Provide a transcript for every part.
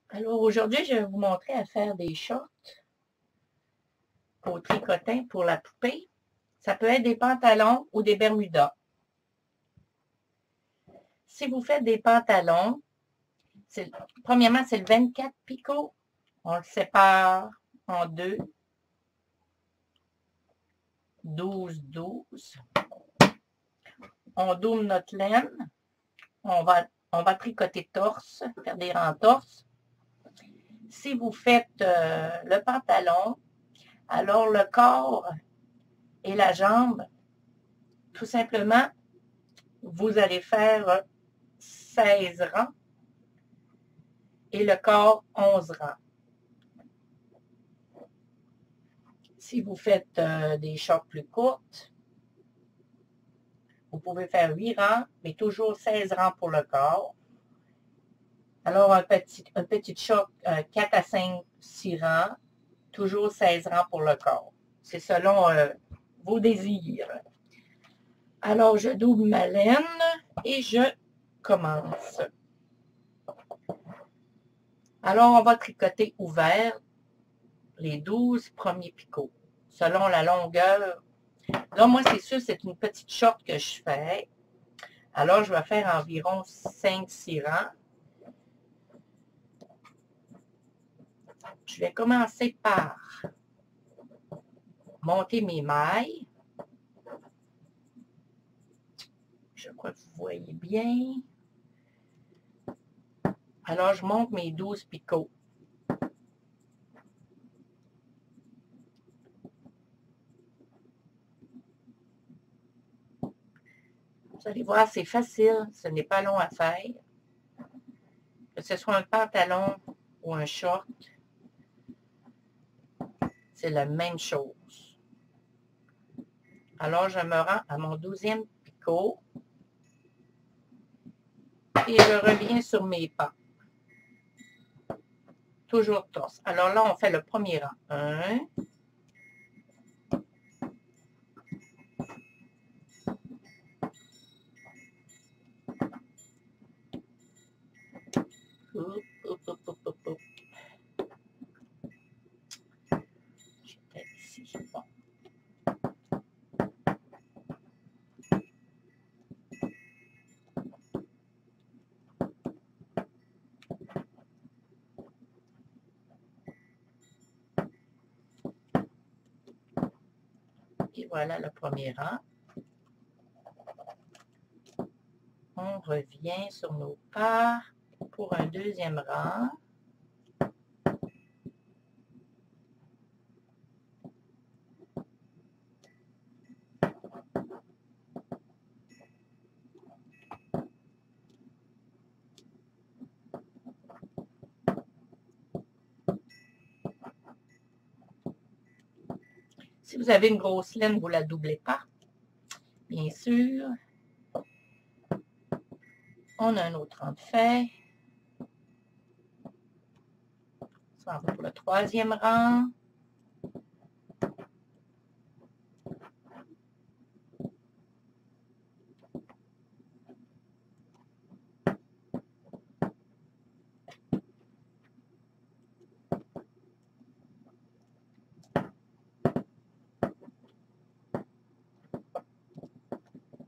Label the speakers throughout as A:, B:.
A: Alors aujourd'hui, je vais vous montrer à faire des shorts au tricotin pour la poupée. Ça peut être des pantalons ou des bermudas. Si vous faites des pantalons, premièrement, c'est le 24 picots. On le sépare en deux. 12, 12. On double notre laine. On va tricoter torse, faire des rentorses. Si vous faites le pantalon, alors le corps et la jambe, tout simplement, vous allez faire 16 rangs et le corps 11 rangs. Si vous faites des shorts plus courtes, vous pouvez faire 8 rangs, mais toujours 16 rangs pour le corps. Alors, un petit short 4 à 5, 6 rangs, toujours 16 rangs pour le corps. C'est selon vos désirs. Alors, je double ma laine et je commence. Alors, on va tricoter ouvert les 12 premiers picots, selon la longueur. Là, moi, c'est sûr, c'est une petite short que je fais. Alors, je vais faire environ 5-6 rangs. Je vais commencer par monter mes mailles. Je crois que vous voyez bien. Alors, je monte mes 12 picots. Vous allez voir, c'est facile. Ce n'est pas long à faire. Que ce soit un pantalon ou un short, c'est la même chose. Alors, je me rends à mon 12e picot et je reviens sur mes pas. Toujours torse. Alors là, on fait le premier rang. 1, 2, j'étais ici. Bon. Et voilà le premier rang. On revient sur nos pas pour un deuxième rang. Si vous avez une grosse laine, vous ne la doublez pas. Bien sûr. On a un autre rang de fait. Ça va pour le troisième rang.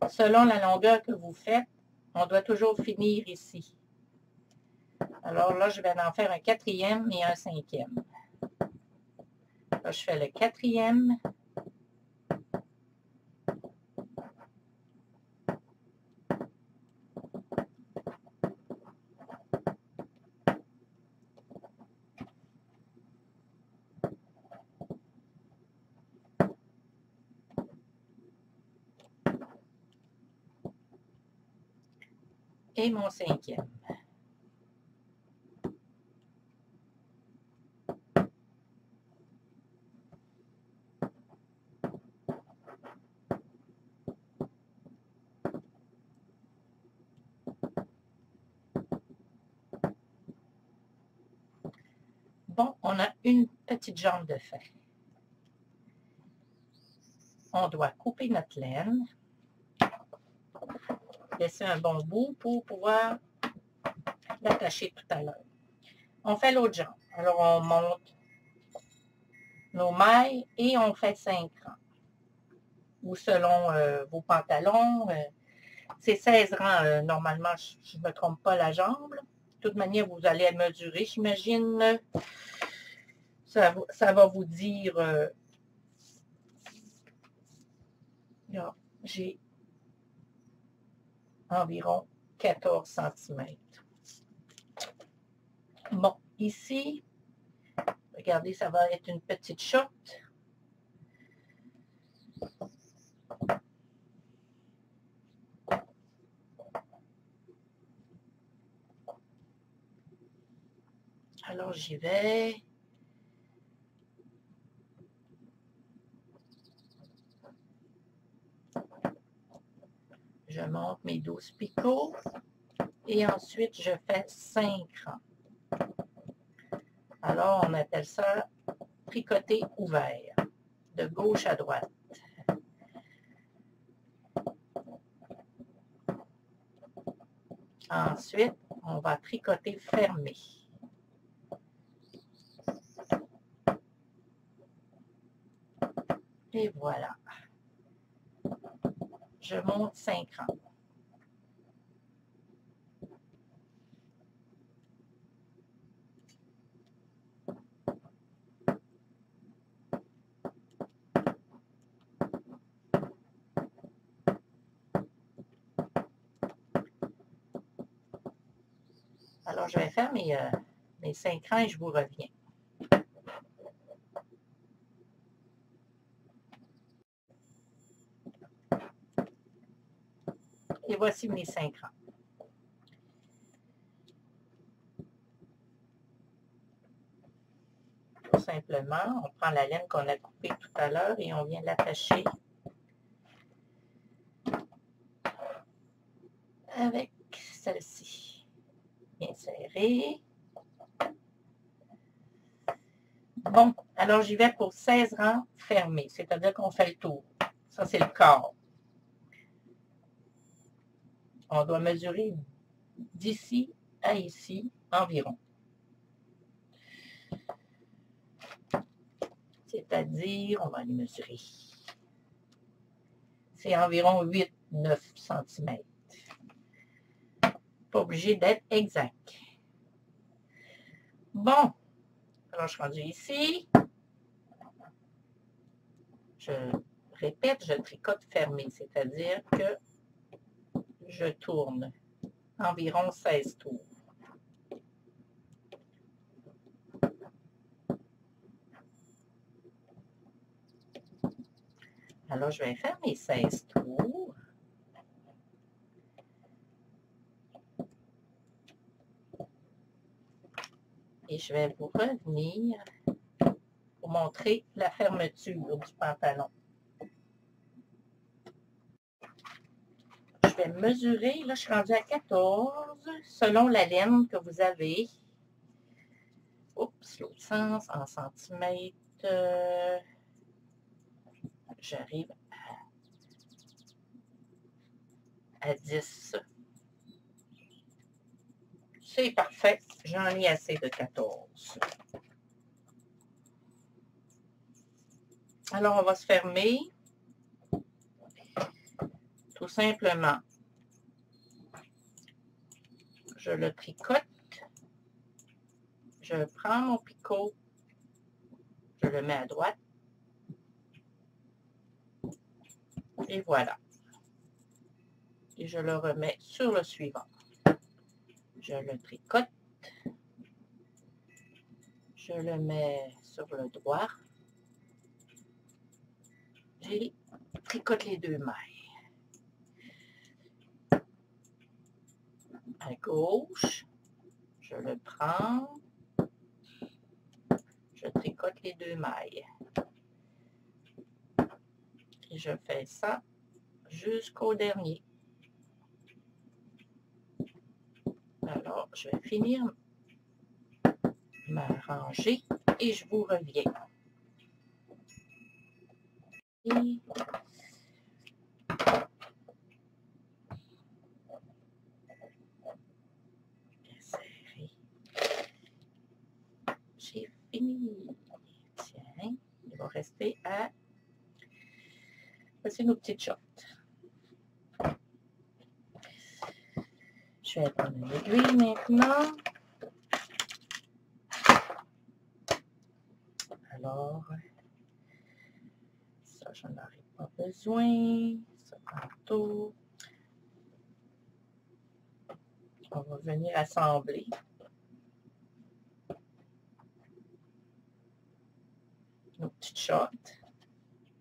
A: Selon la longueur que vous faites, on doit toujours finir ici. Alors là, je vais en faire un quatrième et un cinquième. Là, je fais le quatrième. Et mon cinquième. Bon, on a une petite jambe de fait. On doit couper notre laine. Laisser un bon bout pour pouvoir l'attacher tout à l'heure. On fait l'autre jambe. Alors, on monte nos mailles et on fait 5 rangs. Ou selon vos pantalons. C'est 16 rangs, normalement, je ne me trompe pas la jambe. Là. De toute manière, vous allez mesurer, j'imagine. Ça va vous dire... j'ai environ 14 cm. Bon, ici, regardez, ça va être une petite short. Alors, j'y vais. Je monte mes 12 picots. Et ensuite, je fais 5 rangs. Alors, on appelle ça tricoter ouvert, de gauche à droite. Ensuite, on va tricoter fermé. Et voilà. Je monte 5 rangs. Alors, je vais faire mes 5 rangs et je vous reviens. Et voici mes 5 rangs. Tout simplement, on prend la laine qu'on a coupée tout à l'heure et on vient l'attacher avec celle-ci. Bien serrée. Bon, alors j'y vais pour 16 rangs fermés, c'est-à-dire qu'on fait le tour. Ça, c'est le corps. On doit mesurer d'ici à ici environ. C'est-à-dire, on va aller mesurer. C'est environ 8-9 cm. Pas obligé d'être exact. Bon, alors je suis rendue ici. Je répète, je tricote fermé, c'est-à-dire que je tourne environ 16 tours. Alors, je vais faire mes 16 tours. Et je vais vous revenir pour montrer la fermeture du pantalon. Je vais mesurer, là je suis rendue à 14, selon la laine que vous avez. Oups, l'autre sens, en centimètres. J'arrive à 10. C'est parfait, j'en ai assez de 14. Alors, on va se fermer. Tout simplement, je le tricote. Je prends mon picot, je le mets à droite. Et voilà. Et je le remets sur le suivant. Je le tricote. Je le mets sur le droit. J'ai tricote les deux mailles. À gauche, je le prends. Je tricote les deux mailles. Et je fais ça jusqu'au dernier. Alors, je vais finir ma rangée et je vous reviens. Et bien serré. fini. Tiens, il va rester à... Voici nos petites shorts. Je vais prendre une aiguille maintenant. Alors, ça, je n'en aurai pas besoin. Ça, tantôt. On va venir assembler. Nos petites shorts.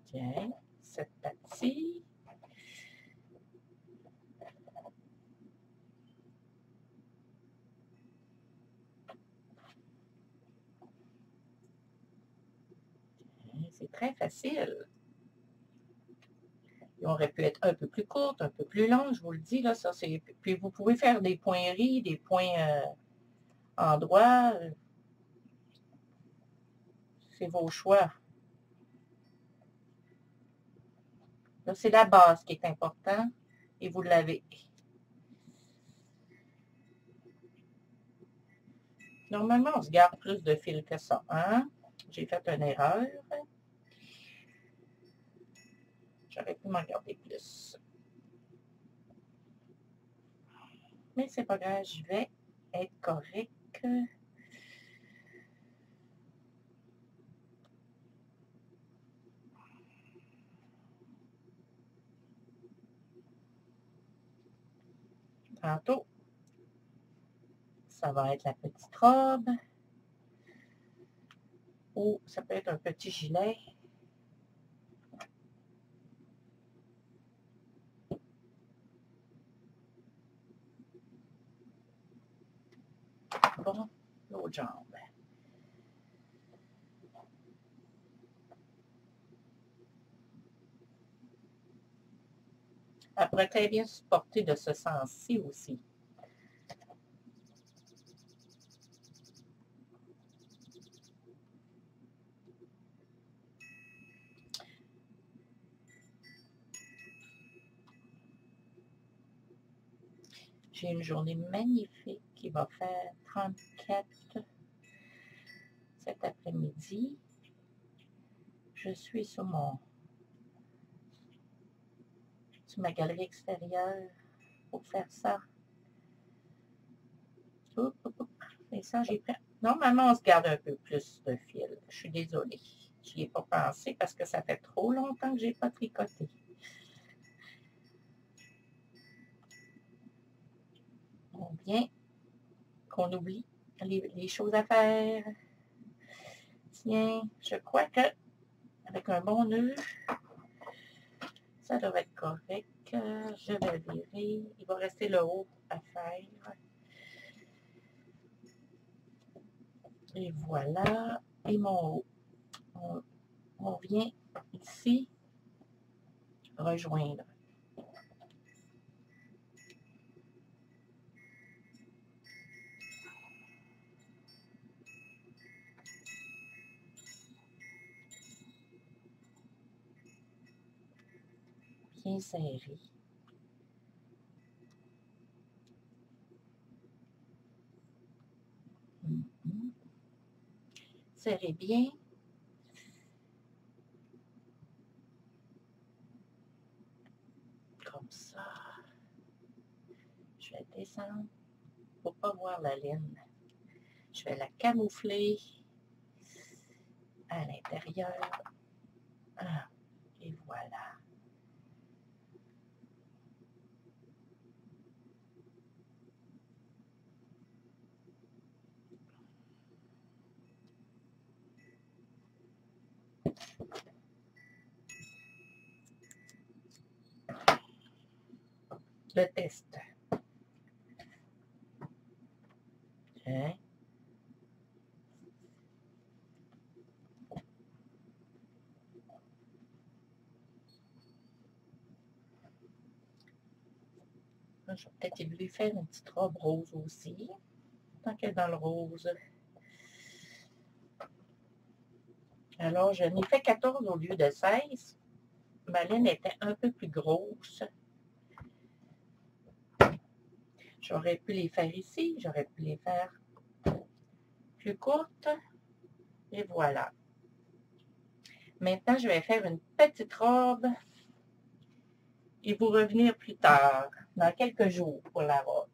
A: Tiens, cette partie. C'est très facile. Ils auraient pu être un peu plus courtes, un peu plus longues, je vous le dis. Là, ça, c'est... Puis vous pouvez faire des points ris, des points endroits. C'est vos choix. Là, c'est la base qui est importante et vous l'avez. Normalement, on se garde plus de fil que ça. Hein? J'ai fait une erreur. J'aurais pu m'en garder plus. Mais c'est pas grave, je vais être correct. Tantôt, ça va être la petite robe. Ou ça peut être un petit gilet. Bon, l'autre jambe. Elle pourrait très bien se porter de ce sens-ci aussi. J'ai une journée magnifique qui va faire 34 cet après-midi. Je suis sur ma galerie extérieure pour faire ça. Et ça, j'ai pris. Normalement, on se garde un peu plus de fil. Je suis désolée. Je n'y ai pas pensé parce que ça fait trop longtemps que je n'ai pas tricoté. On vient qu'on oublie les choses à faire. Tiens, je crois que avec un bon nœud, ça devrait être correct. Je vais virer. Il va rester le haut à faire. Et voilà. Et mon haut. On vient ici rejoindre. Bien serré. Serrez bien. Comme ça. Je vais descendre pour ne pas voir la ligne. Je vais la camoufler à l'intérieur. Et voilà. Le test. Hein? Je vais peut-être lui faire une petite robe rose aussi. Tant qu'elle est dans le rose. Alors, je n'ai fait 14 au lieu de 16. Ma laine était un peu plus grosse. J'aurais pu les faire ici. J'aurais pu les faire plus courtes. Et voilà. Maintenant, je vais faire une petite robe et vous revenir plus tard, dans quelques jours pour la robe.